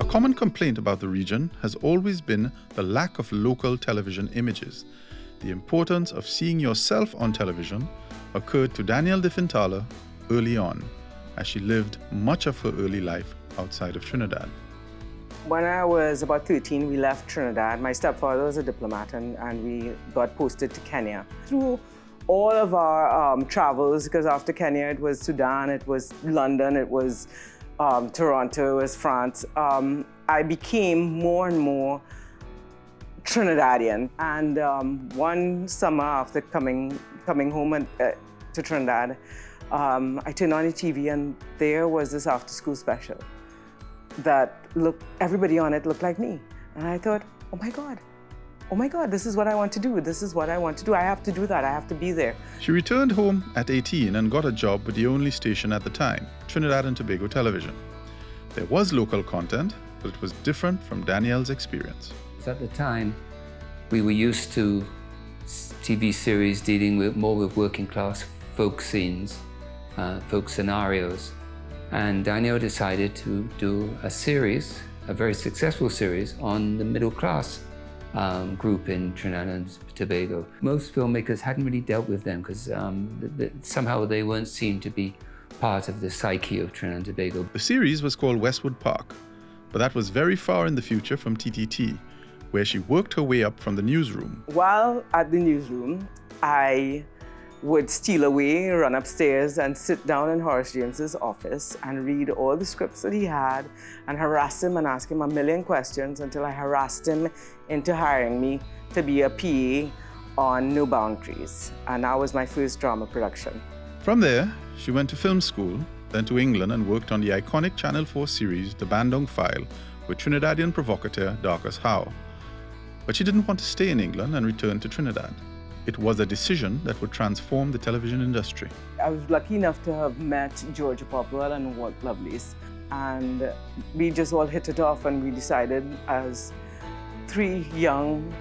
common complaint about the region has always been the lack of local television images. The importance of seeing yourself on television occurred to Danielle Dieffenthaller early on, as she lived much of her early life outside of Trinidad. When I was about 13, we left Trinidad. My stepfather was a diplomat, and we got posted to Kenya. Through all of our travels, because after Kenya it was Sudan, it was London, it was Toronto, it was France, I became more and more Trinidadian. And one summer after coming home to Trinidad, I turned on the TV and there was this after-school special that everybody on it looked like me. And I thought, oh my God, this is what I want to do. This is what I want to do. I have to do that. I have to be there. She returned home at 18 and got a job with the only station at the time, Trinidad and Tobago Television. There was local content, but it was different from Danielle's experience. At the time, we were used to TV series dealing more with working class folk scenes, folk scenarios. And Danielle decided to do a series, a very successful series, on the middle class group in Trinidad and Tobago. Most filmmakers hadn't really dealt with them because somehow they weren't seen to be part of the psyche of Trinidad and Tobago. The series was called Westwood Park, but that was very far in the future from TTT, where she worked her way up from the newsroom. While at the newsroom, I would steal away, run upstairs and sit down in Horace James's office and read all the scripts that he had and harass him and ask him a million questions until I harassed him into hiring me to be a PA on No Boundaries. And that was my first drama production. From there, she went to film school, then to England and worked on the iconic Channel 4 series The Bandung File with Trinidadian provocateur Darcus Howe. But she didn't want to stay in England and return to Trinidad. It was a decision that would transform the television industry. I was lucky enough to have met Georgia Popwell and Walt Lovelace, and we just all hit it off, and we decided as three young,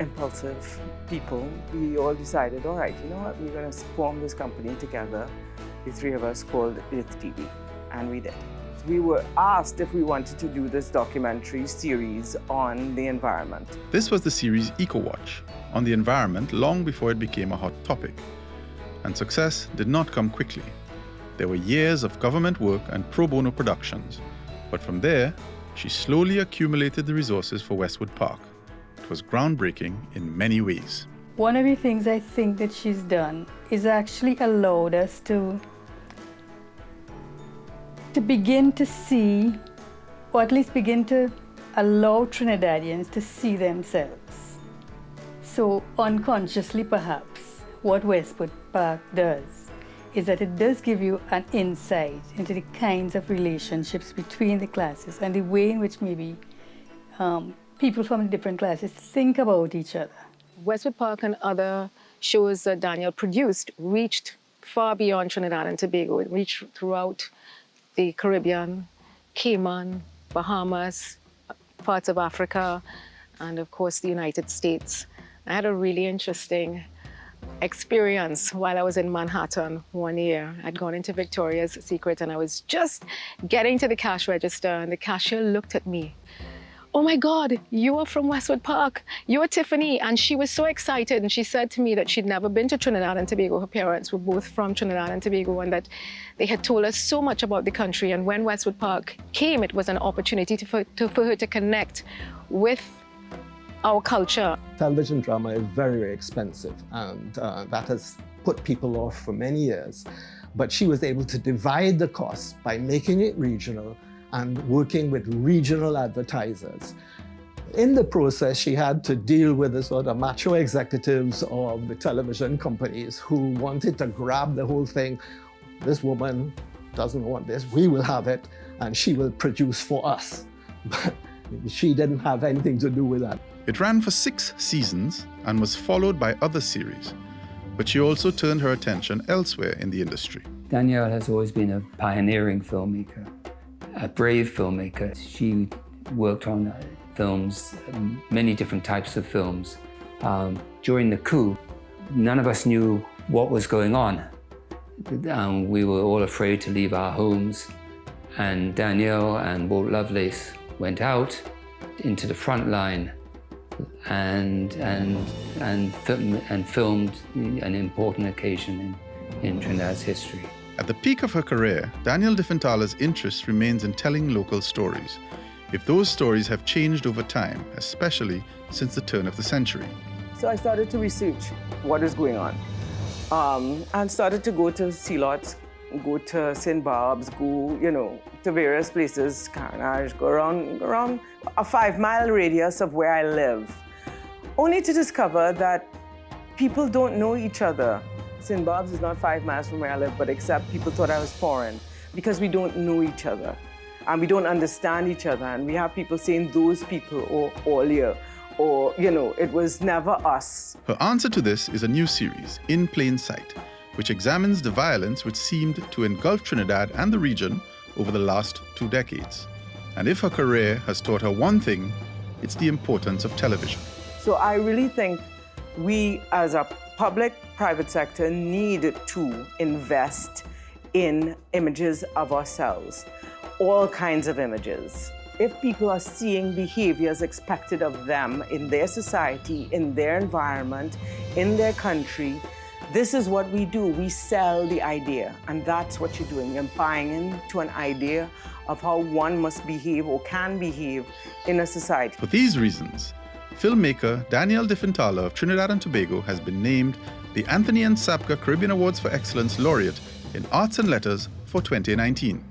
impulsive people, we all decided, all right, you know what, we're going to form this company together, the three of us, called Earth TV, and we did. We were asked if we wanted to do this documentary series on the environment. This was the series EcoWatch, on the environment long before it became a hot topic. And success did not come quickly. There were years of government work and pro bono productions. But from there, she slowly accumulated the resources for Westwood Park. It was groundbreaking in many ways. One of the things I think that she's done is actually allowed us to begin to see, or at least begin to allow Trinidadians to see themselves. So unconsciously perhaps, what Westwood Park does is that it does give you an insight into the kinds of relationships between the classes and the way in which maybe people from different classes think about each other. Westwood Park and other shows that Danielle produced reached far beyond Trinidad and Tobago. It reached throughout the Caribbean, Cayman, Bahamas, parts of Africa, and of course the United States. I had a really interesting experience while I was in Manhattan one year. I'd gone into Victoria's Secret and I was just getting to the cash register and the cashier looked at me. Oh my God, you are from Westwood Park. You are Tiffany. And she was so excited. And she said to me that she'd never been to Trinidad and Tobago. Her parents were both from Trinidad and Tobago and that they had told us so much about the country. And when Westwood Park came, it was an opportunity for her to connect with our culture. Television drama is very, very expensive. And that has put people off for many years. But she was able to divide the costs by making it regional and working with regional advertisers. In the process, she had to deal with the sort of macho executives of the television companies who wanted to grab the whole thing. This woman doesn't want this, we will have it, and she will produce for us. But she didn't have anything to do with that. It ran for 6 seasons and was followed by other series, but she also turned her attention elsewhere in the industry. Danielle has always been a pioneering filmmaker, a brave filmmaker. She worked on films, many different types of films. During the coup, none of us knew what was going on. We were all afraid to leave our homes, and Danielle and Walt Lovelace went out into the front line and filmed an important occasion in Trinidad's history. At the peak of her career, Danielle Dieffenthaller's interest remains in telling local stories, if those stories have changed over time, especially since the turn of the century. So I started to research what is going on, and started to go to sea lots, go to St. Barb's, go, to various places, Carnage, go around a 5-mile radius of where I live, only to discover that people don't know each other. St. Barb's is not 5 miles from where I live, but except people thought I was foreign because we don't know each other and we don't understand each other. And we have people saying those people or all year, or, it was never us. Her answer to this is a new series, In Plain Sight, which examines the violence which seemed to engulf Trinidad and the region over the last 2 decades. And if her career has taught her one thing, it's the importance of television. So I really think we, as a public-private sector, need to invest in images of ourselves, all kinds of images. If people are seeing behaviors expected of them in their society, in their environment, in their country, this is what we do. We sell the idea, and that's what you're doing. You're buying into an idea of how one must behave or can behave in a society. For these reasons, filmmaker Danielle Dieffenthaller of Trinidad and Tobago has been named the Anthony and Sabga Caribbean Awards for Excellence Laureate in Arts and Letters for 2019.